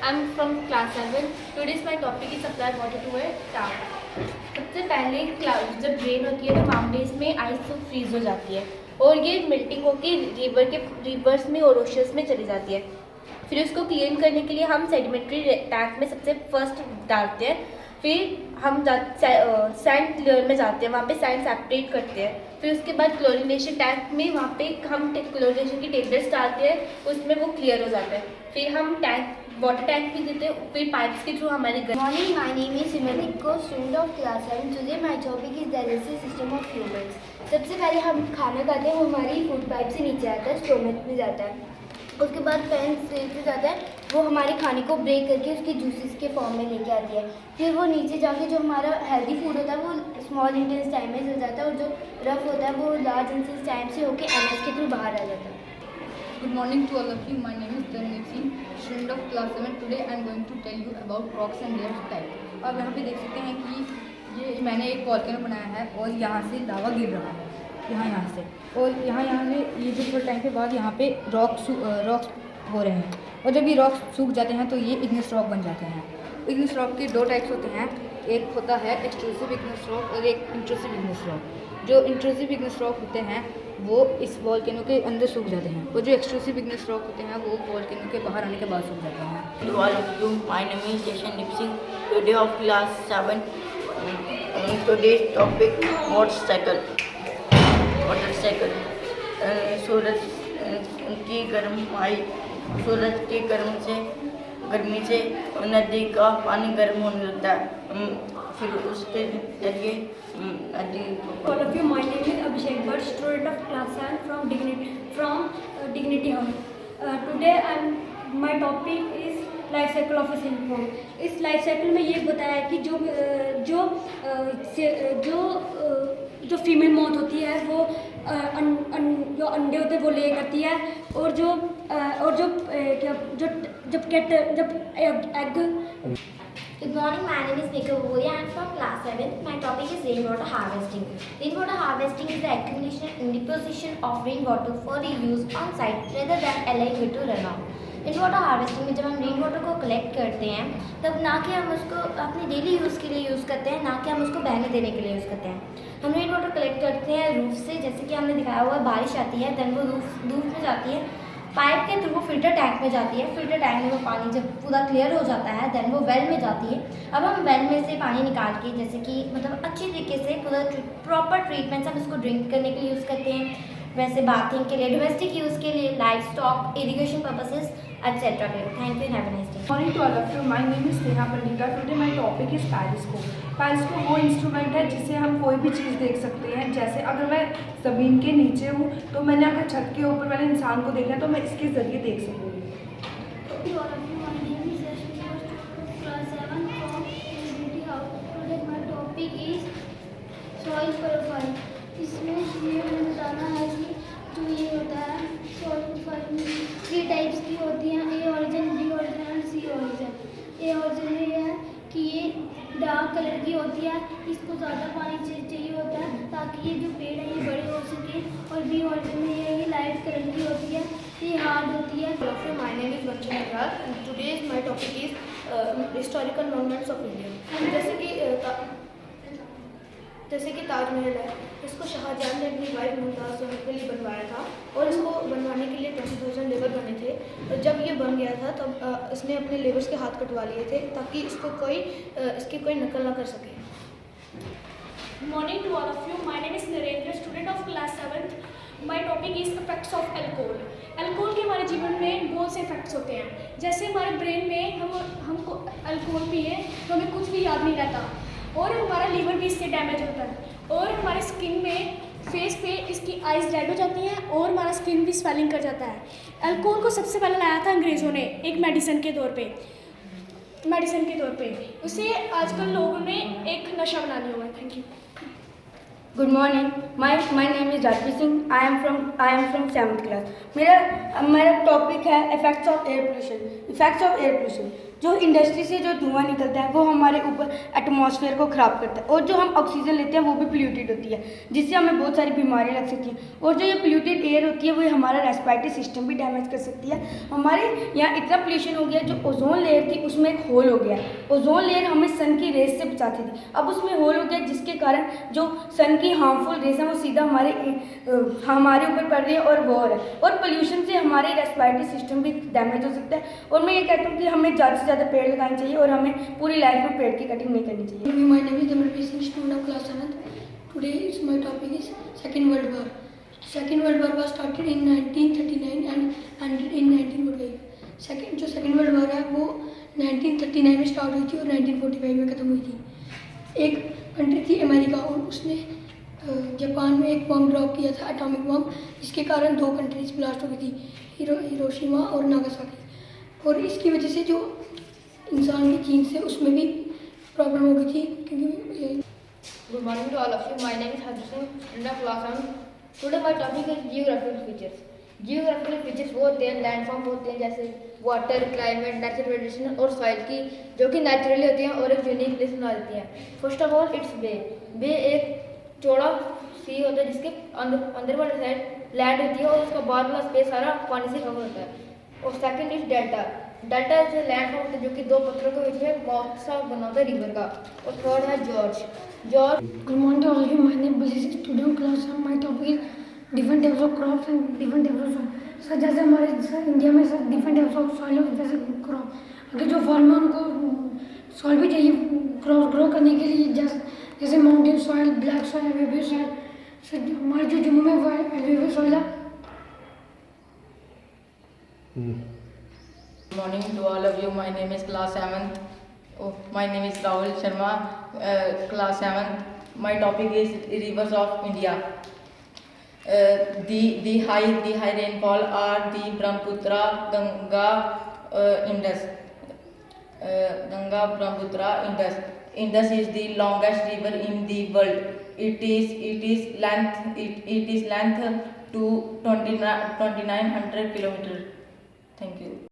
I'm from class 7. Today's my topic is apply water to a town. सबसे पहले जब rain होती है तो माउंटेन्स में आइस तो फ्रीज हो जाती है और ये मेल्टिंग होकर रिवर्स में और ओशंस में चली जाती है। फिर उसको क्लीन करने के लिए हम सेडिमेंट्री टैंक में सबसे फर्स्ट डालते हैं। फिर हम सैंड लेयर में जाते हैं, वहाँ पे सैंड सेपरेट करते हैं। फिर उसके बाद क्लोरिनेशन टैंक में वहाँ पे हम क्लोरिनेशन की टेबलेट्स डालते हैं, उसमें वो क्लियर हो जाता है। फिर हम वाटर टैंक भी देते हैं, फिर पाइप्स के थ्रू हमारे घर। Morning, my name is Simanik, student of class 7. Today my topic is digestive system of humans. सबसे पहले हम खाना खाते हैं, वो हमारी फूड पाइप से नीचे आता है, स्टोमक में जाता है। उसके बाद फैन से जाता है, वो हमारे खाने को ब्रेक करके उसके जूसेस के फॉर्म में लेके आती है। फिर वो नीचे जाके जो हमारा हेल्दी फूड होता है वो स्मॉल इंटेस्टाइन में चल जाता है, और जो रफ होता है वो लार्ज इंटेस्टाइन से होके एनएस के थ्रू बाहर आ जाता है। Good morning to all of you. My name is Tanmay Singh, student of class 7. Today I am going to tell you about rocks and their type. अब यहाँ पे देख सकते हैं कि ये मैंने एक वॉल्केनो बनाया है और यहाँ से लावा गिर रहा है, यहाँ से, और यहाँ से ये जो थोड़े टाइम के बाद यहाँ पे रॉक्स हो रहे हैं, और जब ये रॉक्स सूख जाते हैं तो ये इग्नियस रॉक बन जाते हैं। इग्नियस रॉक के दो टाइप्स होते हैं, एक होता है एक्सट्रूसिव इग्नियस रॉक और एक इंट्रूसिव इग्नियस रॉक। जो इंट्रूसिव इग्नियस रॉक होते हैं वो इस वॉल्केनो के अंदर सूख जाते हैं, और जो एक्सट्रूसिव इग्नियस रॉक होते हैं वो वॉल्केनो के बाहर आने के बाद सूख जाते हैं। To all of you, my name is Jashandeep Singh, today of class 7. Today's topic motorcycle. सूरज की गर्मी से नदी का पानी गर्म होने लगता है, फिर उसके जरिए नदी। All of you, my name is Abhishek Bhatt, student of class 7 from Dignity Hall. Today my topic is life cycle of A silicon. इस लाइफ साइकिल में ये बताया है कि जो फीमेल मौत होती है वो जो अंडे होते हैं वो ले करती है, और जब egg. Good morning, my name is Nika Bhuria. I am from class 7. My topic is rainwater harvesting. Rainwater harvesting is the accumulation and deposition of rainwater for the use on site rather than allowing it to run off. Rainwater harvesting में जब हम rain water को collect करते हैं तब ना कि हम उसको अपने डेली यूज़ के लिए यूज़ करते हैं, ना कि हम उसको बहने देने के लिए यूज़ करते हैं। हम रेन वाटर कलेक्ट करते हैं रूफ से, जैसे कि हमने दिखाया हुआ है, बारिश आती है देन वो रूफ में जाती है, पाइप के थ्रू वो फिल्टर टैंक में जाती है। फिल्टर टैंक में वो पानी जब पूरा क्लियर हो जाता है देन वो वेल में जाती है। अब हम वेल में से पानी निकाल के जैसे कि मतलब अच्छी तरीके से पूरा प्रॉपर ट्रीटमेंट से हम इसको ड्रिंक करने के लिए यूज़ करते हैं, वैसे बाथिंग के लिए, डोमेस्टिक यूज़ के लिए, life stock, irrigation purposes etc. Thank you and have a nice day. Morning to all of you. My name is Neha Pandita. Today my topic is periscope. Periscope वो instrument है जिससे हम कोई भी चीज़ देख सकते हैं। जैसे अगर मैं ज़मीन के नीचे हूँ तो मैंने अगर छत के ऊपर मैंने इंसान को देखना है तो मैं इसके ज़रिए देख सकूँगी। Soil profile. इसमें ये हमें बताना है कि जो ये होता है सॉइल प्रोफाइल में 3 टाइप्स की होती हैं, ए ऑरिजिन, बी ऑरिजिन और सी ऑरिजिन। ए ऑरिजिन ये है कि ये डार्क कलर की होती है, इसको ज़्यादा पानी चाहिए होता है ताकि ये जो पेड़ है ये बड़े हो सके, और बी ऑरिजिन में ये लाइट कलर की होती है, ये हार्ड होती है। My name is Vanchana Agrawal and today's my topic is historical monuments of India. जैसे कि ताजमहल है, इसको शाहजहां ने अपनी वाइफ मुमताज़ के लिए बनवाया था, और इसको बनवाने के लिए 20,000 लेबर बने थे। तो जब ये बन गया था तब इसने अपने लेबर्स के हाथ कटवा लिए थे ताकि इसकी कोई नकल ना कर सके। Morning to all of you. My name is Narendra, student of class 7th. My topic is effects of alcohol. Alcohol के हमारे जीवन में बहुत से इफेक्ट्स होते हैं। जैसे हमारे ब्रेन में हमको अल्कोहल पिए तो हमें कुछ भी याद नहीं रहता, और हमारा लीवर भी इससे डैमेज होता है, और हमारे स्किन में फेस पे इसकी आइज़ रेड हो जाती हैं, और हमारा स्किन भी स्वेलिंग कर जाता है। अल्कोहल को सबसे पहले लाया था अंग्रेज़ों ने एक मेडिसिन के तौर पे। उसे आजकल लोगों ने एक नशा बना लिया हुआ है। Thank you. Good morning. My name is Rajveer Singh. I am from 7th class. मेरा टॉपिक है effects of air pollution. Effects of air pollution. जो इंडस्ट्री से जो धुआं निकलता है वो हमारे ऊपर एटमॉस्फेयर को ख़राब करता है, और जो हम ऑक्सीजन लेते हैं वो भी पोल्यूटेड होती है, जिससे हमें बहुत सारी बीमारियां लग सकती हैं. और जो ये पोल्यूटेड एयर होती है वो हमारा रेस्पिरेटरी सिस्टम भी डैमेज कर सकती है. हमारे यहाँ इतना पोल्यूशन हो गया, जो ओजोन लेयर थी उसमें एक होल हो गया. ओजोन लेयर हमें सन की रेस से बचाती थी, अब उसमें होल हो गया, जिसके कारण जो सन की हार्मफुल रेस है वो सीधा हमारे ऊपर पड़ रही है और वो हो रहा है. और पोल्यूशन से हमारे रेस्पिरेटरी सिस्टम भी डैमेज हो सकता है. और मैं ये कहता हूँ कि हमें ज़्यादा से ज़्यादा पेड़ लगाने चाहिए और हमें पूरी लाइफ में पेड़ की कटिंग नहीं करनी चाहिए. My name is Dhamir Singh, student of class 7th. Today my topic is Second World War. Second World War was started in 1939 and ended in 1945. Second World War है वो 1939 में स्टार्ट हुई थी और 1945 में ख़त्म हुई थी. एक कंट्री थी अमेरिका, और उसने जापान में एक बम ड्रॉप किया था, एटॉमिक बम, जिसके कारण 2 कंट्रीज ब्लास्ट हो गई थी, हिरोशिमा और नागासाकी. और इसकी वजह से जो इंसान की जीन्स है उसमें भी प्रॉब्लम हो गई थी, क्योंकि Good morning to all of you. My name is Harshit Singh, student of class 7. Today my topic is geographical features. Geographical features वो होते हैं, लैंडफॉर्म होते हैं, जैसे वाटर, क्लाइमेट, नेचुरल वेजिटेशन और सॉइल की, जो कि नेचुरली होती हैं और एक यूनिक प्लेस बना देती हैं. फर्स्ट ऑफ ऑल इट्स बे. बे एक चौड़ा सी होता है जिसके अंदर वाली साइड लैंड होती है और उसका बाहर वाला स्पेस सारा पानी से कवर होता है. और सेकंड इज डेल्टा. डेल्टा से लैंड होता है जो कि 2 पत्थरों के बीच में माउथ सा बना होता है रिवर का. और थर्ड है George. Good morning to all of you. My name is Billy, student of class 7. My topic is different types of crops and different types of soil. Sir जैसे हमारे इंडिया में sir different types of soil है, जैसे crop, अगर जो farmer उनको soil भी चाहिए क्रॉप ग्रो करने के लिए, जैसे माउंटेन सॉइल, ब्लैक सॉइल, एवेबियस सॉइल. सर हमारे जो जम्मू में वो एवेबियस सॉइल है. Good morning to all of you. My name is class 7th. My name is Rahul Sharma, class 7th. My topic is rivers of India. The high rainfall are the Brahmaputra, Ganga, Indus. Ganga, Brahmaputra, Indus. Indus is the longest river in the world. It is length to 2900 kilometers. Thank you.